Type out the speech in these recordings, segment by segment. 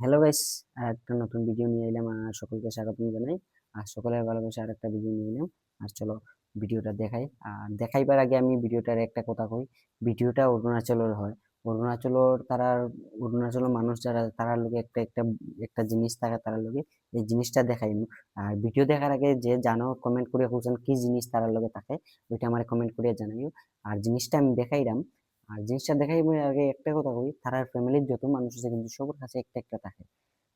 Hello guys, একটা নতুন video নিয়ে এলাম। আর সকলকে স্বাগতম জানাই। আর সকলের ভালোবাসা আর একটা ভিডিও নিয়ে এলাম। আর চলো ভিডিওটা দেখাই। আর দেখাইবার আগে আমি ভিডিওটার একটা কথা কই। ভিডিওটা অরুণাচলের হয়। অরুণাচলের অরুণাচলের মানুষ যারা তারার লগে একটা একটা একটা জিনিস থাকে, তারার লগে এই জিনিসটা দেখাই। আর ভিডিও দেখার আগে যে জানো কমেন্ট করে বলছেন কি জিনিস তারার লগে থাকে, ওইটা আমার কমেন্ট করে জানাইও। আর জিনিসটা আমি দেখাইলাম। আর জিনিসটা দেখাই আগে একটা কথা কই, তারার ফ্যামিলির যত মানুষ আছে কিন্তু সবার কাছে একটা একটা থাকে।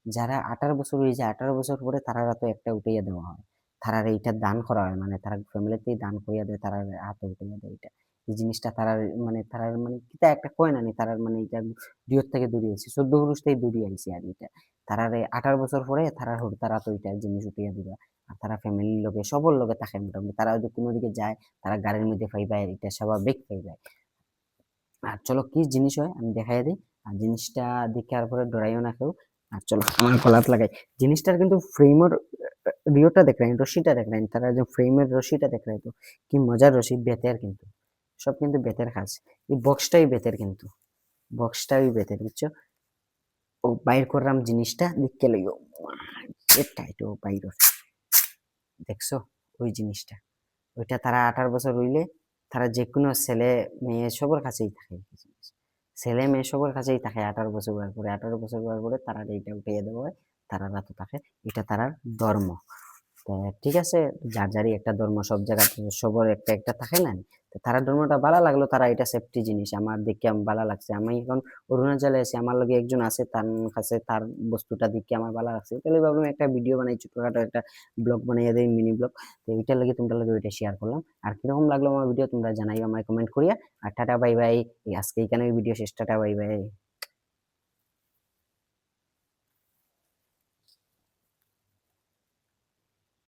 যারা 18 বছর হয়ে যায়, 18 বছর পরে তারারা তো একটা উঠাইয়া দেওয়া হয়। তারার এইটা দান করা হয়, মানে তারা ফ্যামিলিতেই দান করিয়া দেয়, তারার হাতে উঠাইয়া দেয়। এটা এই জিনিসটা তারার মানে কিতা একটা কয় না নি, তারার মানে এটা দুইয়ের থেকে দূরে আইছে, 14 পুরুষ থেকে দূরে আইছে। আর এটা তারার 18 বছর পরে তারা তো এটা জিনিস উঠাইয়া দিবা। আর তারা ফ্যামিলির লোকে সবর লোকে থাকে মোটামুটি। তারা যদি কোনো দিকে যায়, তারা গাড়ির মধ্যে পাইবা, এটা স্বাভাবিক পাইবা। আর চলো কি জিনিস হয় আমি দেখাই দিই। আর জিনিসটা দেখার পরে ডরাইও না কেউ। আর চলো আমার গলাত লাগাই। জিনিসটার কিন্তু ফ্রেমের রিওটা দেখ রাখেন, রশিটা দেখ রাখেন, তারা যে ফ্রেমের রশিটা দেখ রাখতো, কি মজার রশি, বেতের কিন্তু। সব কিন্তু বেতের কাজ। এই বক্সটাই বেতের কিন্তু, বক্সটাই বেতের, বুঝছো? ও বাইর করলাম জিনিসটা দেখতে লইও। টাইট ও বাইর, দেখছো ওই জিনিসটা? ওইটা তারা 18 বছর রইলে তারা যে কোনো ছেলে মেয়ে সবার কাছেই থাকে। ছেলে মেয়ে সবার কাছেই থাকে 18 বছর বয়স পরে। 18 বছর বয়স পরে তারা এইটা উঠিয়ে দেওয়া হয়, তারা রাতে থাকে। এটা তারার ধর্ম। তো ঠিক আছে, যার যারই একটা ধর্ম, সব জায়গা সবার একটা একটা থাকে না? তো তারা ধর্মটা ভালো লাগলো, তারা এটা সেফটি জিনিস আমার দেখে আমি ভালো লাগছে। আমি এখন অরুণাচলে আছি, আমার লগে একজন আছে, তার কাছে তার বস্তুটা দেখে আমার ভালো লাগছে, তাহলে ভাবলাম একটা ভিডিও বানাই, ছোটখাটো একটা ব্লগ বানাইয়া দেয়, মিনি ব্লগ। তো এইটার লাগে তোমরা লগে ওইটা শেয়ার করলাম। আর কিরকম লাগলো আমার ভিডিও তোমরা জানাই আমায় কমেন্ট করিয়া। আর টাটা বাই বাই। আজকে এখানে ভিডিও শেষ। Tata bye bye.